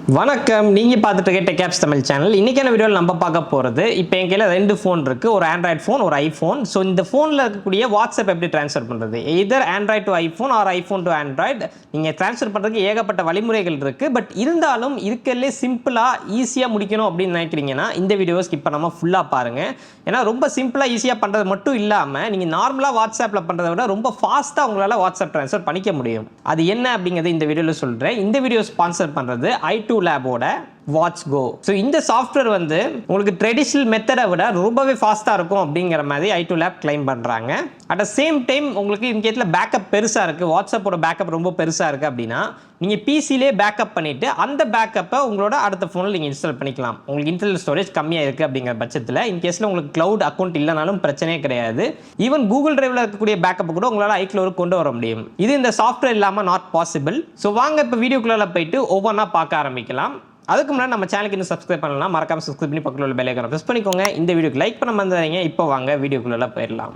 வணக்கம், நீங்கள் பார்த்துட்டு இருக்க டெக் ஆப்ஸ் தமிழ் சேனல். இன்றைக்கான வீடியோவில் நம்ம பார்க்க போகிறது, இப்போ என் கையில் 2 ஃபோன் இருக்குது. ஒரு ஆண்ட்ராய்ட் ஃபோன், ஒரு ஐஃபோன். ஸோ இந்த ஃபோனில் இருக்கக்கூடிய வாட்ஸ்அப் எப்படி ட்ரான்ஸ்ஃபர் பண்ணுறது, either Android to iPhone or iPhone to Android. நீங்கள் ட்ரான்ஸ்ஃபர் பண்ணுறதுக்கு ஏகப்பட்ட வழிமுறைகள் இருக்குது. பட் இருந்தாலும் இருக்கிறதுலே சிம்பிளாக ஈஸியாக முடிக்கணும் அப்படின்னு நினைக்கிறீங்கன்னா இந்த வீடியோவை ஸ்கிப் பண்ணாமல் ஃபுல்லாக பாருங்கள். ஏன்னா ரொம்ப சிம்பிளாக ஈஸியாக பண்ணுறது மட்டும் இல்லாமல் நீங்கள் நார்மலாக வாட்ஸ்அப்பில் பண்ணுறதை விட ரொம்ப ஃபாஸ்ட்டாக உங்களால் வாட்ஸ்அப் ட்ரான்ஸ்ஃபர் பண்ணிக்க முடியும். அது என்ன அப்படிங்கிறது இந்த வீடியோவில் சொல்கிறேன். இந்த வீடியோ ஸ்பான்சர் பண்ணுறது i2 லேபோட வாட்ச் கோ. ஸோ இந்த சாஃப்ட்வேர் வந்து உங்களுக்கு ட்ரெடிஷ்னல் மெத்தடை விட ரொம்பவே ஃபாஸ்ட்டாக இருக்கும் அப்படிங்கிற மாதிரி i2 லேப் கிளைம் பண்ணுறாங்க. அட் த சேம் டைம் உங்களுக்கு இன்கேஸில் பேக்கப் பெருசாக இருக்குது, வாட்ஸ்அப்போட பேக்கப் ரொம்ப பெருசாக இருக்குது அப்படின்னா நீங்கள் பிசிலே பேக்கப் பண்ணிவிட்டு அந்த பேக்கப்பை உங்களோட அடுத்த ஃபோனில் நீங்கள் இன்ஸ்டால் பண்ணிக்கலாம். உங்களுக்கு இன்டர்னல் ஸ்டோரேஜ் கம்மியாக இருக்குது அப்படிங்கிற பட்சத்தில் இன்கேஸில் உங்களுக்கு க்ளவுட் அக்கௌண்ட் இல்லைனாலும் பிரச்சனையே கிடையாது. ஈவன் கூகுள் டிரைவில் இருக்கக்கூடிய பேக்கப் கூட உங்களால் iCloud கொண்டு வர முடியும். இது இந்த சாஃப்ட்வேர் இல்லாமல் நாட் பாசிபிள். ஸோ வாங்க இப்போ வீடியோக்குள்ளே போயிட்டு ஒவ்வொன்றா பார்க்க ஆரம்பிக்கலாம். அதுக்கு முன்னாடி நம்ம சேனலுக்கு இன்னும் சப்ஸ்கிரைப் பண்ணலாம், மறக்காம சப்ஸ்கிரைப் பண்ணி பக்கத்தில் உள்ள பெல் ஐகானை ப்ரெஸ் பண்ணிக்கோங்க. இந்த வீடியோக்கு லைக் பண்ண மறந்துடாதீங்க. இப்போ வாங்க வீடியோக்குள்ள போயிடலாம்.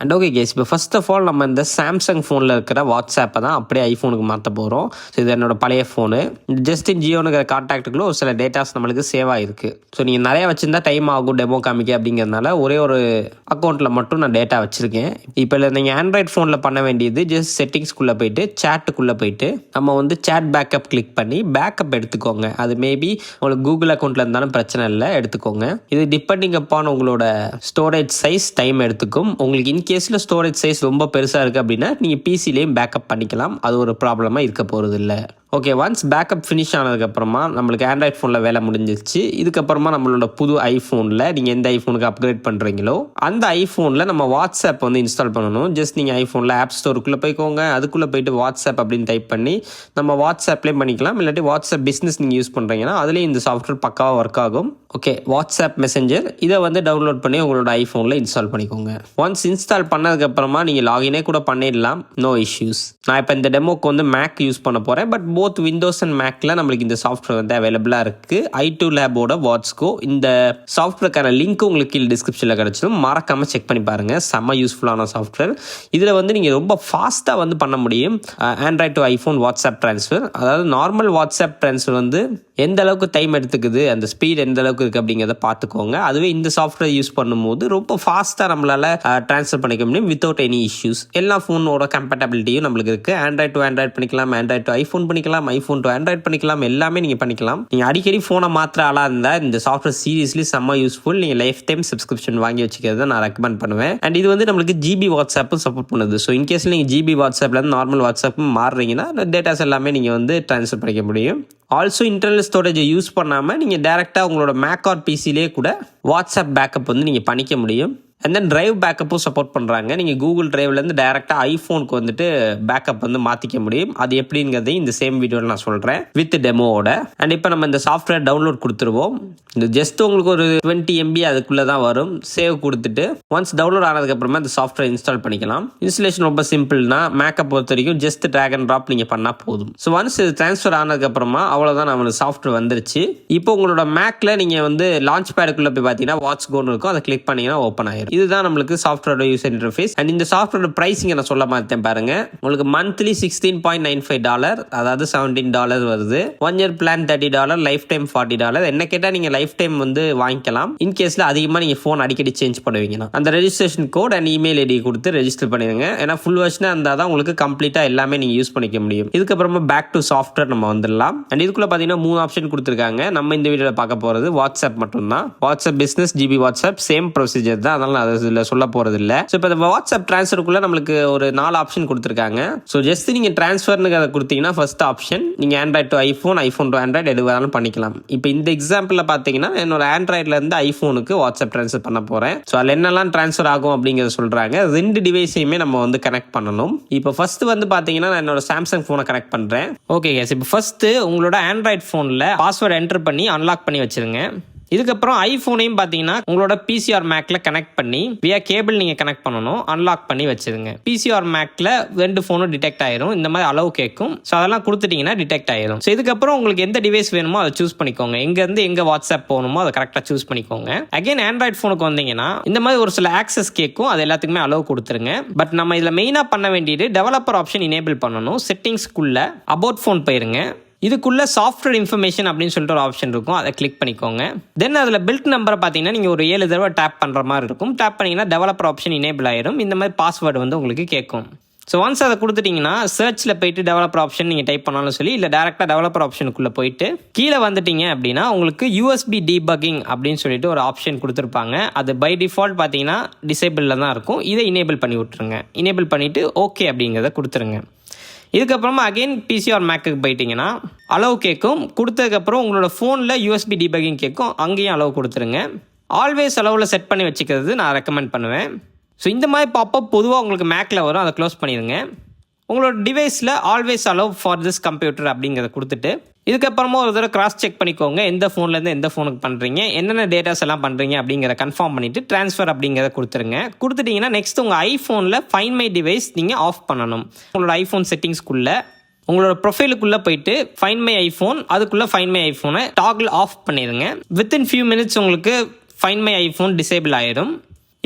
அண்ட் ஓகே கேஸ், இப்போ ஃபர்ஸ்ட் ஆஃப் ஆல் நம்ம இந்த சாம்சங் ஃபோனில் இருக்கிற வாட்ஸ்அப்பை தான் அப்படியே ஐஃபோனுக்கு மாற்ற போகிறோம். ஸோ இது என்னோட பழைய ஃபோனு. ஜஸ்ட் இன் ஜியோனுங்கிற கான்டாக்டுக்குள்ள ஒரு சில டேட்டாஸ் நம்மளுக்கு சேவ் ஆகிருக்கு. ஸோ நீங்கள் நிறையா வச்சுருந்தா டைம் ஆகும் டெமோ காமிக்க அப்படிங்கிறதுனால ஒரே ஒரு அக்கௌண்ட்டில் மட்டும் நான் டேட்டா வச்சுருக்கேன். இப்போ இல்லை நீங்கள் ஆண்ட்ராய்ட் ஃபோனில் பண்ண வேண்டியது ஜஸ்ட் செட்டிங்ஸ்குள்ளே போயிட்டு சேட்டுக்குள்ளே போயிட்டு நம்ம வந்து சேட் பேக்கப் கிளிக் பண்ணி பேக்கப் எடுத்துக்கோங்க. அது மேபி உங்களுக்கு கூகுள் அக்கௌண்ட்டில் இருந்தாலும் பிரச்சனை இல்லை, எடுத்துக்கோங்க. இது டிபெண்டிங் அப்பான் உங்களோட ஸ்டோரேஜ் சைஸ் டைம் எடுத்துக்கும். உங்களுக்கு கேஸில் ஸ்டோரேஜ் சைஸ் ரொம்ப பெருசாக இருக்குது அப்படின்னா நீங்கள் பிசிலேயும் பேக்கப் பண்ணிக்கலாம். அது ஒரு ப்ராப்ளமாக இருக்க போகிறது இல்லை. ஓகே, ஒன்ஸ் பேக்கப் ஃபினிஷ் ஆனதுக்கப்புறமா நம்மளுக்கு ஆண்ட்ராய்ட் ஃபோனில் வேலை முடிஞ்சிருச்சு. இதுக்கப்புறமா நம்மளோட புது ஐஃபோனில் நீங்கள் எந்த ஐஃபோனுக்கு அப்கிரேட் பண்ணுறீங்களோ அந்த ஐஃபோனில் நம்ம வாட்ஸ்அப் வந்து இன்ஸ்டால் பண்ணணும். ஜஸ்ட் நீங்கள் ஐஃபோனில் ஆப் ஸ்டோருக்குள்ளே போய்க்கோங்க. அதுக்குள்ளே போய்ட்டு வாட்ஸ்அப் அப்படின்னு டைப் பண்ணி நம்ம வாட்ஸ்அப்லேயும் பண்ணிக்கலாம். இல்லாட்டி வாட்ஸ்அப் பிஸ்னஸ் நீங்கள் யூஸ் பண்ணுறீங்கன்னா அதுலேயும் இந்த சாஃப்ட்வேர் பக்காவாக ஒர்க் ஆகும். ஓகே, வாட்ஸ்அப் மெசேஞ்சர் இதை வந்து டவுன்லோட் பண்ணி உங்களோட ஐஃபோனில் இன்ஸ்டால் பண்ணிக்கோங்க. ஒன்ஸ் இன்ஸ்டால் பண்ணதுக்கப்புறமா நீங்கள் லாகினே கூட பண்ணிடலாம், நோ இஷ்யூஸ். நான் இப்போ இந்த டெமோக்கு வந்து மேக் யூஸ் பண்ண போகிறேன். பட் போத் விண்டோஸ் அண்ட் மேக்ல நம்மளுக்கு இந்த சாஃப்ட்வேர் வந்து அவைலபிளாக இருக்குது. i2 லேபோட வாட்ச் கோ. இந்த சாஃப்ட்வேருக்கான லிங்க் உங்களுக்கு கீழே டிஸ்கிரிப்ஷனில் கிடச்சிடும், மறக்காமல் செக் பண்ணி பாருங்கள். செம்ம யூஸ்ஃபுல்லான சாஃப்ட்வேர். இதில் வந்து நீங்கள் ரொம்ப ஃபாஸ்ட்டாக வந்து பண்ண முடியும் Android to iPhone WhatsApp transfer. அதாவது நார்மல் வாட்ஸ்அப் ட்ரான்ஸ்ஃபர் வந்து எந்த அளவுக்கு டைம் எடுத்துக்குது, அந்த ஸ்பீட் எந்த அளவுக்கு இருக்குது அப்படிங்கிறத பார்த்துக்கோங்க. அதுவே இந்த சாஃப்ட்வேர் யூஸ் பண்ணும்போது ரொம்ப ஃபாஸ்ட்டாக நம்மளால் ட்ரான்ஸ்ஃபர் பண்ணிக்க முடியும் வித்தவுட் எனி இஷ்யூஸ். எல்லா ஃபோனோட கம்பேட்டபிலிட்டியும் நம்மளுக்கு இருக்குது. ஆண்ட்ராய்ட் டு ஆண்ட்ராய்ட் பண்ணிக்கலாம், ஆண்ட்ராய்ட் டு ஐஃபோன் பண்ணிக்கலாம், ஐஃபோன் டு ஆண்ட்ராய்ட் பண்ணிக்கலாம், எல்லாமே நீங்கள் பண்ணிக்கலாம். நீங்கள் அடிக்கடி ஃபோனை மாற்ற ஆளாக இருந்தால் இந்த சாஃப்ட்வேர் சீரியஸ்லி செம்ம யூஸ்ஃபுல். நீங்கள் லைஃப் டைம் சப்ஸ்கிரிப்ஷன் வாங்கி வச்சுக்கிறத நான் ரெக்கமெண்ட் பண்ணுவேன். அண்ட் இது வந்து நம்மளுக்கு ஜிபி வாட்ஸ்அப்பும் சப்போர்ட் பண்ணுது. ஸோ இன்கேஸில் நீங்கள் ஜிபி வாட்ஸ்அப்லேருந்து நார்மல் வாட்ஸ்அப்பும் மாறுறீங்கன்னா டேட்டாஸ் எல்லாமே நீங்கள் வந்து ட்ரான்ஸ்ஃபர் பண்ணிக்க முடியும். ஆல்சோ இன்டர்னல் ஸ்டோரேஜை யூஸ் பண்ணாமல் நீங்கள் டேரெக்டாக உங்களோட மேக் ஆர் பிசிலே கூட வாட்ஸ்அப் பேக்கப் வந்து நீங்கள் பண்ணிக்க முடியும். அண்ட் தென் டிரைவ் பேக்கப்பும் சப்போர்ட் பண்ணுறாங்க. நீங்கள் கூகுள் டிரைவ்லேருந்து டேரெக்டாக ஐஃபோனுக்கு வந்துட்டு பேக்கப் வந்து மாற்றிக்க முடியும். அது எப்படிங்கிறதையும் இந்த சேம் வீடியோவில் நான் சொல்கிறேன் வித் டெமோவோட. அண்ட் இப்போ நம்ம இந்த சாஃப்ட்வேர் டவுன்லோட் கொடுத்துருவோம். இந்த ஜஸ்ட் உங்களுக்கு ஒரு 20 MB அதுக்குள்ளே தான் வரும். சேவ் கொடுத்துட்டு ஒன்ஸ் டவுன்லோட் ஆனதுக்கப்புறமா இந்த சாஃப்ட்வேர் இன்ஸ்டால் பண்ணிக்கலாம். இன்ஸ்டலேஷன் ரொம்ப சிம்பிள்னா மேக்கப் பொறுத்த வரைக்கும் ஜஸ்ட் ட்ராக் அண்ட் ட்ராப் நீங்கள் பண்ணால் போதும். ஸோ ஒன்ஸ் இது ட்ரான்ஸ்ஃபர் ஆனதுக்கப்புறமா அவ்வளோதான், நம்மளுக்கு சாஃப்ட்வேர் வந்துருச்சு. இப்போ உங்களோட மேக்கில் நீங்கள் வந்து லான்ச் பேடுக்குள்ளே போய் பார்த்தீங்கன்னா வாட்ச் கோன்னு இருக்கும், அதை கிளிக் பண்ணிங்கன்னா ஓப்பன் ஆயிரும். இதுதான் நம்மளுக்கு சாஃப்ட்வேரோட யூசர் இன்டர்ஃபேஸ். அண்ட் இந்த சாஃப்ட்வேரோட பிரைசிங் நான் சொல்ல மாட்டேன் பாருங்க. உங்களுக்கு மந்த்லி $16.95, அதாவது $17 வருது. 1 year பிளான் $30, லைஃப் டைம் $40. என்ன கேட்டால் நீங்கள் லைஃப் டைம் வந்து வாங்கிக்கலாம். இன்கேஸில் அதிகமாக நீங்கள் ஃபோன் அடிக்கடி சேஞ்ச் பண்ணுவீங்கன்னா அந்த registration code and email ID கொடுத்து ரெஜிஸ்டர் பண்ணிடுங்க. ஏன்னா ஃபுல் வெர்ஷனாக இருந்தால் தான் உங்களுக்கு கம்ப்ளீட்டாக எல்லாமே நீங்கள் யூஸ் பண்ணிக்க முடியும். இதுக்கப்புறமா பேக் டு சாஃப்ட்வேர் நம்ம வந்துடலாம். அண்ட் இதுக்குள்ள பார்த்தீங்கன்னா 3 ஆப்ஷன் கொடுத்துருக்காங்க. நம்ம இந்த வீடியோவில் பார்க்க போகிறது வாட்ஸ்அப் மட்டும்தான். WhatsApp business, GB WhatsApp same procedure தான், அதனால நான் சொல்ல போறது இல்ல. சோ இப்போ வாட்ஸ்அப் ட்ரான்ஸ்ஃபருக்குள்ள நம்மளுக்கு ஒரு 4 ஆப்ஷன் கொடுத்திருக்காங்க. சோ ஜஸ்ட் நீங்க ட்ரான்ஸ்ஃபர்னு கொடுத்தீங்கன்னா ஃபர்ஸ்ட் ஆப்ஷன் நீங்க Android to iPhone, iPhone to Android எது வேணாலும் பண்ணிக்கலாம். இப்போ இந்த எக்ஸாம்பிள்ல பாத்தீங்கன்னா என்னோட ஆண்ட்ராய்ட்ல இருந்து ஐஃபோனுக்கு வாட்ஸ்அப் ட்ரான்ஸ்ஃபர் பண்ண போறேன். சோ அதுல என்னெல்லாம் ட்ரான்ஸ்ஃபர் ஆகும் அப்படிங்கறத சொல்றாங்க. 2 டிவைஸையுமே நம்ம வந்து கனெக்ட் பண்ணணும். இப்போ ஃபர்ஸ்ட் வந்து பாத்தீங்கன்னா நான் என்னோட சாம்சங் போனை கனெக்ட் பண்றேன். ஓகே கேஸ், இப்போ ஃபர்ஸ்ட் உங்களோட ஆண்ட்ராய்ட் போன்ல பாஸ்வேர்ட் என்டர் பண்ணி அன்லாக் பண்ணி வச்சிருங்க. இதுக்கப்புறம் ஐஃபோனையும் பார்த்தீங்கன்னா உங்களோட பிசிஆர் மேக்ல கனெக்ட் பண்ணி வியா கேபிள் நீங்கள் கனெக்ட் பண்ணணும், அன்லாக் பண்ணி வச்சிருங்க. பிசிஆர் மேக்ல 2 ஃபோனும் டிடெக்ட் ஆயிரும், இந்த மாதிரி அளவு கேட்கும். ஸோ அதெல்லாம் கொடுத்துட்டீங்கன்னா டிடெக்ட் ஆயிரும். ஸோ இதுக்கப்புறம் உங்களுக்கு எந்த டிவைஸ் வேணுமோ அதை சூஸ் பண்ணிக்கோங்க, எங்கேருந்து எங்கே வாட்ஸ்அப் போகணுமோ அதை கரெக்டாக சூஸ் பண்ணிக்கோங்க. அகைன் ஆண்ட்ராய்ட் ஃபோனுக்கு வந்தீங்கன்னா இந்த மாதிரி ஒரு சில ஆக்சஸ் கேட்கும், அது எல்லாத்துக்குமே அளவு கொடுத்துருங்க. பட் நம்ம இதில் மெயினாக பண்ண வேண்டியது டெவலப்பர் ஆப்ஷன் எனேபிள் பண்ணணும். செட்டிங்ஸ்க்குள்ள அபவுட் ஃபோன் போயிருங்க. இதுக்குள்ள சாஃப்ட்வேர் இன்ஃபர்மேஷன் அப்படின்னு சொல்லிட்டு ஒரு ஆப்ஷன் இருக்கும், அதை கிளிக் பண்ணிக்கோங்க. தென் அதில் பில்ட் நம்பரை பார்த்தீங்கன்னா நீங்கள் ஒரு 7 தடவை டேப் பண்ணுற மாதிரி இருக்கும். டேப் பண்ணிங்கன்னா டெவலப்பர் ஆப்ஷன் எனேபிள் ஆயிரும். இந்த மாதிரி பாஸ்வேர்டு வந்து உங்களுக்கு கேட்கும். ஸோ ஒன்ஸ் அதை கொடுத்துட்டிங்கன்னா சர்ச்சில் போயிட்டு டெவலப்பர் ஆப்ஷன் நீங்கள் டைப் பண்ணாலும் சொல்லி, இல்லை டேரெக்டாக டெவலப்பர் ஆப்ஷனுக்குள்ளே போயிட்டு கீழே வந்துட்டீங்க அப்படின்னா உங்களுக்கு யூஎஸ்பி டீபக்கிங் அப்படின்னு சொல்லிட்டு ஒரு ஆப்ஷன் கொடுத்துருப்பாங்க. அது பை டிஃபால்ட் பார்த்தீங்கன்னா டிசேபிளில் தான் இருக்கும். இதை எனேபிள் பண்ணி விட்டுருங்க. எனேபிள் பண்ணிவிட்டு ஓகே அப்படிங்கிறத கொடுத்துருங்க. இதுக்கப்புறமா அகைன் பிசிஆர் மேக்குக்கு போயிட்டீங்கன்னா அளவு கேட்கும். கொடுத்ததுக்கப்புறம் உங்களோட ஃபோனில் யூஎஸ்பி டீபக்கிங் கேட்கும், அங்கேயும் அளவு கொடுத்துருங்க. ஆல்வேஸ் அளவில் செட் பண்ணி வச்சுக்கிறது நான் ரெக்கமெண்ட் பண்ணுவேன். ஸோ இந்த மாதிரி பாப்பப் பொதுவாக உங்களுக்கு மேக்கில் வரும், அதை க்ளோஸ் பண்ணிடுங்க. உங்களோட டிவைஸில் always allow for this computer அப்படிங்கிறத கொடுத்துட்டு இதுக்கப்புறமா ஒரு தடவை கிராஸ் செக் பண்ணிக்கோங்க, எந்த ஃபோன்லேருந்து எந்த ஃபோனுக்கு பண்ணுறீங்க, என்னென்ன டேட்டாஸ் எல்லாம் பண்ணுறீங்க அப்படிங்கிறத கன்ஃபார்ம் பண்ணிவிட்டு ட்ரான்ஸ்ஃபர் அப்படிங்கிறத கொடுத்துருங்க. கொடுத்துட்டிங்கன்னா நெக்ஸ்ட் உங்கள் ஐஃபோனில் ஃபைண்ட் மை டிவைஸ் நீங்கள் ஆஃப் பண்ணணும். உங்களோட ஐஃபோன் செட்டிங்ஸ்க்குள்ளே உங்களோட ப்ரொஃபைலுக்குள்ளே போயிட்டு ஃபைண்ட் மை ஐஃபோன், அதுக்குள்ளே ஃபைண்ட் மை ஐஃபோனை டாகிள் ஆஃப் பண்ணிடுங்க. வித்தின் ஃபியூ மினிட்ஸ் உங்களுக்கு ஃபைண்ட் மை ஐஃபோன் டிசேபிள் ஆயிடும்.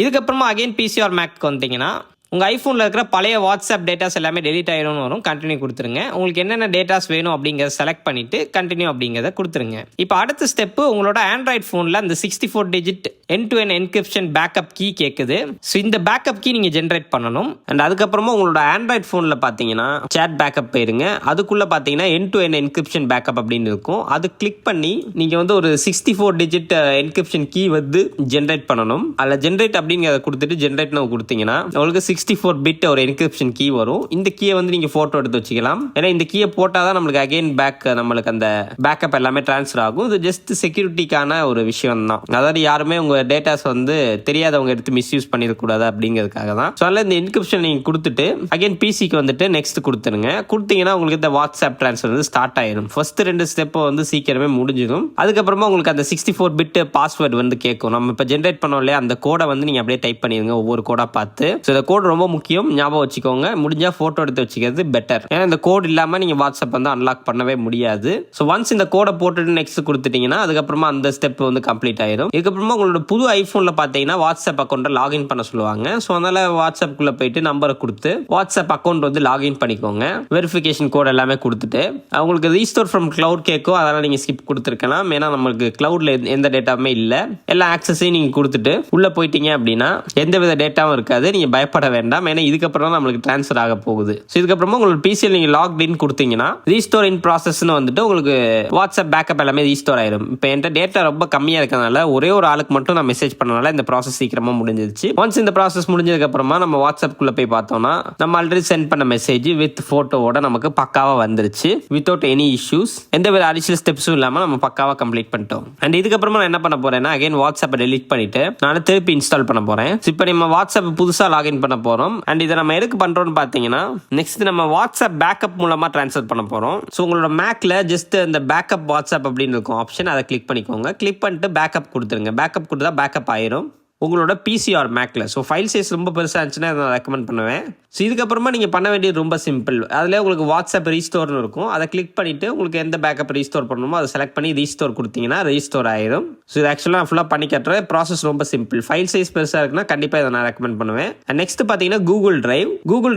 இதுக்கப்புறமா அகைன் பிசிஆர் மேக்கு வந்தீங்கன்னா உங்கள் ஐஃபோனில் இருக்கிற பழைய வாட்ஸ்அப் டேட்டாஸ் எல்லாமே டெலிட் ஆகிடும்னு வரும். கண்டினியூ கொடுத்துருங்க. உங்களுக்கு என்னென்ன டேட்டாஸ் வேணும் அப்படிங்கிறத செலக்ட் பண்ணிவிட்டு கண்டினியூ அப்படிங்கிறத கொடுத்துருங்க. இப்போ அடுத்த ஸ்டெப்பு உங்களோட ஆண்ட்ராய்ட் ஃபோனில் அந்த 64 digit end-to-end encryption backup key கேட்குது. ஸோ இந்த பேக்கப் கீ நீங்கள் ஜென்ரேட் பண்ணணும். அண்ட் அதுக்கப்புறமா உங்களோட ஆண்ட்ராய்ட் ஃபோனில் பார்த்தீங்கன்னா சேட் பேக்கப் போயிருங்க. அதுக்குள்ளே பார்த்தீங்கன்னா end-to-end என்கிரிப்ஷன் பேக்கப் அப்படின்னு இருக்கும். அது கிளிக் பண்ணி நீங்கள் வந்து ஒரு 64 டிஜிட் என்கிரிப்ஷன் கீ வந்து ஜென்ரேட் பண்ணணும். அதில் ஜென்ரேட் அப்படிங்கிறத கொடுத்துட்டு ஜென்ரேட்னு கொடுத்தீங்கன்னா உங்களுக்கு 64 பிட் ஒரு என்கிரிப்ஷன் கீ வரும். இந்த கீயை வந்து நீங்கள் ஃபோட்டோ எடுத்து வச்சுக்கலாம். ஏன்னா இந்த கீயை போட்டால் தான் நம்மளுக்கு அகைன் நம்மளுக்கு அந்த பேக்கப் எல்லாமே ட்ரான்ஸ்ஃபர் ஆகும். இது ஜஸ்ட் செக்யூரிட்டிக்கான ஒரு விஷயம் தான். அதாவது யாருமே உங்கள் டேட்டாஸ் வந்து தெரியாதவங்க எடுத்து மிஸ்யூஸ் பண்ணிடக்கூடாது அப்படிங்கிறதுக்காக தான். ஸோ அதில் இந்த என்கிரிப்ஷன் நீங்கள் கொடுத்துட்டு அகைன் பிசிக்கு வந்துட்டு நெக்ஸ்ட் கொடுத்துருங்க. கொடுத்தீங்கன்னா உங்களுக்கு இந்த வாட்ஸ்அப் ட்ரான்ஸ்ஃபர் வந்து ஸ்டார்ட் ஆயிடும். ஃபர்ஸ்ட் 2 ஸ்டெப்பை வந்து சீக்கிரமே முடிஞ்சிடும். அதுக்கப்புறமா உங்களுக்கு அந்த 64 பிட் பாஸ்வேர்டு வந்து கேட்கும். நம்ம இப்போ ஜென்ரேட் பண்ணோம் இல்லையா, அந்த கோடை வந்து நீங்கள் அப்படியே டைப் பண்ணிடுங்க, ஒவ்வொரு கோடாக பார்த்து. ஸோ இந்த கோட் ரொம்ப முக்கியம், ஞாபகம் வச்சுக்கோங்க. முடிஞ்சா ஃபோட்டோ எடுத்து வச்சுக்கிறது பெட்டர். ஏன்னா இந்த கோட் இல்லாமல் நீங்கள் வாட்ஸ்அப் வந்து அன்லாக் பண்ணவே முடியாது. ஸோ ஒன்ஸ் இந்த கோடை போட்டுட்டு நெக்ஸ்ட் கொடுத்துட்டீங்கன்னா அதுக்கப்புறமா அந்த ஸ்டெப் வந்து கம்ப்ளீட் ஆயிடும். இதுக்கப்புறமா உங்களோட புது ஐஃபோனில் பார்த்தீங்கன்னா வாட்ஸ்அப் அக்கௌண்ட்டை லாகின் பண்ண சொல்லுவாங்க. ஸோ அதனால வாட்ஸ்அப்குள்ளே போயிட்டு நம்பரை கொடுத்து வாட்ஸ்அப் அக்கௌண்ட் வந்து லாகின் பண்ணிக்கோங்க. வெரிஃபிகேஷன் கோட் எல்லாமே கொடுத்துட்டு உங்களுக்கு ரீஸ்டோர் ஃப்ரம் கிளவுட் கேட்கும். அதெல்லாம் நீங்கள் ஸ்கிப் கொடுத்துருக்கலாம். ஏன்னா நம்மளுக்கு கிளவுட்ல எந்த டேட்டாவுமே இல்லை. எல்லா ஆக்சஸையும் நீங்கள் கொடுத்துட்டு உள்ளே போயிட்டீங்க அப்படின்னா எந்த வித டேட்டாவும் இருக்காது. நீங்கள் பயப்பட வேண்டாம். ஏன்னா இதுக்கப்புறம் நம்மளுக்கு ட்ரான்ஸ்ஃபர் ஆக போகுது. ஸோ இதுக்கப்புறமா உங்களுக்கு பிசியில் நீங்கள் லாக்இன் கொடுத்தீங்கன்னா ரீஸ்டோர் இன் ப்ராசஸ்னு வந்துட்டு உங்களுக்கு வாட்ஸ்அப் பேக்கப் எல்லாமே ரீஸ்டோர் ஆயிடும். இப்போ என்கிட்ட டேட்டா ரொம்ப கம்மியாக இருக்கிறதுனால ஒரே ஒரு ஆளுக்கு மட்டும் நான் மெசேஜ் பண்ணனால இந்த ப்ராசஸ் சீக்கிரமா முடிஞ்சிருச்சு. ஒன்ஸ் இந்த ப்ராசஸ் முடிஞ்சதுக்கு அப்புறமா நம்ம வாட்ஸ்அப்குள்ள போய் பார்த்தோம்னா நம்ம ஆல்ரெடி சென்ட் பண்ண மெசேஜ் வித் போட்டோவோட நமக்கு பக்காவா வந்துருச்சு. வித்வுட் எனி இஷ்யூஸ், எந்த வித அடிஷனல் ஸ்டெப்ஸும் இல்லாமல் நம்ம பக்காவா கம்ப்ளீட் பண்ணிட்டோம். அண்ட் இதுக்கப்புறமா நான் என்ன பண்ண போறேன்னா அகைன் வாட்ஸ்அப்பை டெலிட் பண்ணிட்டு நான் திருப்பி இன்ஸ்டால் பண்ண போறேன். இப்போ நம்ம வாட்ஸ்அப் புதுசாக லாகின் பண்ண போறோம். அண்ட் இதை நம்ம எதுக்கு பண்றோம்னு பார்த்தீங்கன்னா நெக்ஸ்ட் நம்ம வாட்ஸ்அப் பேக்கப் மூலமா ட்ரான்ஸ்ஃபர் பண்ண போறோம். ஸோ உங்களோட மேக்ல ஜஸ்ட் இந்த பேக்கப் வாட்ஸ்அப் அப்படின்னு இருக்கும் ஆப்ஷன், அதை கிளிக் பண்ணிக்கோங்க. கிளிக் பண்ணிட்டு பேக்கப் கொடுத்துருங்க. பேக்கப் கொடுத்தா பேக்கப் ஆயிரும் உங்களோட பிசிஆர் மேக்ல. ஸோ ஃபைல் சைஸ் ரொம்ப பெருசாக இருந்துச்சுன்னா நான் ரெக்கமெண்ட் பண்ணுவேன். ஸோ இதுக்கப்புறமா நீங்கள் பண்ண வேண்டியது ரொம்ப சிம்பிள். அதில் உங்களுக்கு வாட்ஸ்அப் ரீஸ்டோர்னு இருக்கும். அதை கிளிக் பண்ணிவிட்டு உங்களுக்கு எந்த பேக்கப் ரீஸ்டோர் பண்ணணுமோ அதை செலக்ட் பண்ணி ரீஸ்டோர் கொடுத்தீங்கன்னா ரீஸ்டோர் ஆயிடும். ஸோ இது ஆக்சுவலாக நான் ஃபுல்லாக பண்ணி கட்டுறேன். ப்ராசஸ் ரொம்ப சிம்பிள். ஃபைல் சைஸ் பெருசாக இருக்குன்னா கண்டிப்பாக இதை நான் ரெக்கமெண்ட் பண்ணுவேன். நெக்ஸ்ட் பார்த்தீங்கன்னா கூகுள்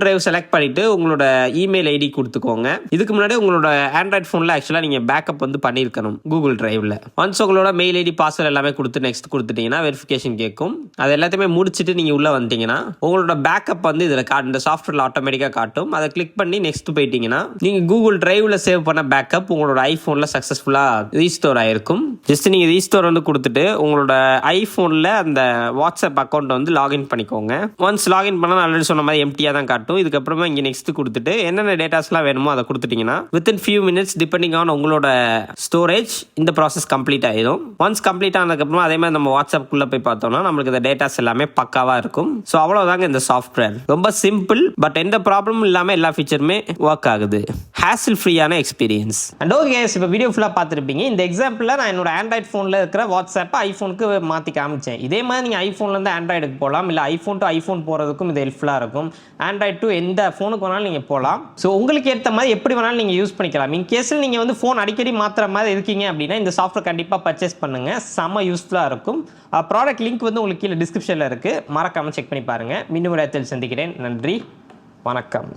டிரைவ் செலக்ட் பண்ணிவிட்டு உங்களோட இமெயில் ஐடி கொடுத்துக்கோங்க. இதுக்கு முன்னாடி உங்களோட ஆண்ட்ராய்ட் ஃபோனில் ஆக்சுவலாக நீங்கள் பேக்கப் வந்து பண்ணியிருக்கணும் கூகுள் டிரைவில். ஒன்ஸ் உங்களோட மெயில் ஐடி பாஸ்வேர்ட் எல்லாமே கொடுத்து நெக்ஸ்ட் கொடுத்துட்டீங்கன்னா வெரிஃபிகேஷன் கேட்கும். அது எல்லாத்தையுமே முடிச்சுட்டு நீங்கள் உள்ளே வந்தீங்கன்னா உங்களோட பேக்கப் வந்து இதில் காட்டும். இந்த சாஃப்ட்வேரில் ஆட்டோமேட்டிக்காக காட்டும். அதை கிளிக் பண்ணி நெக்ஸ்ட் போயிட்டீங்கன்னா நீங்கள் கூகுள் டிரைவில் சேவ் பண்ண பேக்கப் உங்களோட ஐஃபோனில் சக்ஸஸ்ஃபுல்லாக ரீஸ்டோர் ஆகிருக்கும். ஜஸ்ட் நீங்கள் ரீஸ்டோர் வந்து கொடுத்துட்டு உங்களோட ஐஃபோனில் அந்த வாட்ஸ்அப் அக்கௌண்ட்டை வந்து லாகின் பண்ணிக்கோங்க. ஒன்ஸ் லாகின் பண்ணால் ஆல்ரெடி சொன்ன மாதிரி எம்டியாக தான் காட்டும். இதுக்கப்புறமா இங்கே நெக்ஸ்ட் கொடுத்துட்டு என்னென்ன டேட்டாஸ்லாம் வேணுமோ அதை கொடுத்துட்டீங்கன்னா within few minutes depending on உங்களோட ஸ்டோரேஜ் இந்த ப்ராசஸ் கம்ப்ளீட் ஆகிடும். ஒன்ஸ் கம்ப்ளீட் ஆனதுக்கப்புறமா அதே மாதிரி நம்ம வாட்ஸ்அப்குள்ளே போய் பார்த்தோம்னா நம்ம நம்மளுக்கு இந்த டேட்டாஸ் எல்லாமே பக்காவாக இருக்கும். ஸோ அவ்வளோதாங்க இந்த சாஃப்ட்வேர். ரொம்ப சிம்பிள், பட் எந்த ப்ராப்ளமும் இல்லாமல் எல்லா ஃபீச்சருமே ஒர்க் ஆகுது. ஹேசில் ஃப்ரீயான எக்ஸ்பீரியன்ஸ். அண்ட் ஓகே கேஸ், இப்போ வீடியோ ஃபுல்லாக பார்த்துருப்பீங்க. இந்த எக்ஸாம்பிளில் நான் என்னோட ஆண்ட்ராய்ட் ஃபோனில் இருக்கிற வாட்ஸ்அப்பை ஐஃபோனுக்கு மாற்றி காமிச்சேன். இதே மாதிரி நீங்கள் ஐஃபோன்லேருந்து ஆண்ட்ராய்டுக்கு போகலாம், இல்லை ஐஃபோன் டு ஐஃபோன் போகிறதுக்கும் இது ஹெல்ப்ஃபுல்லாக இருக்கும். ஆண்ட்ராய்ட் டு எந்த ஃபோனுக்கு வேணாலும் நீங்கள் போகலாம். ஸோ உங்களுக்கு ஏற்ற மாதிரி எப்படி வேணாலும் நீங்கள் யூஸ் பண்ணிக்கலாம். இன் கேஸில் நீங்கள் வந்து ஃபோன் அடிக்கடி மாற்றுற மாதிரி இருக்கீங்க அப்படின்னா இந்த சாஃப்ட்வேர் கண்டிப்பாக பர்ச்சேஸ் பண்ணுங்கள். செம்ம யூஸ்ஃபுல்லாக இருக்கும். ப்ராடக்ட் லிங்க் வந்து உங்களுக்கு கீழே டிஸ்கிரிப்ஷனில் இருக்குது, மறக்காமல் செக் பண்ணி பாருங்கள். மீண்டும் ஒரு இடத்தில் சந்திக்கிறேன். நன்றி, வணக்கம்.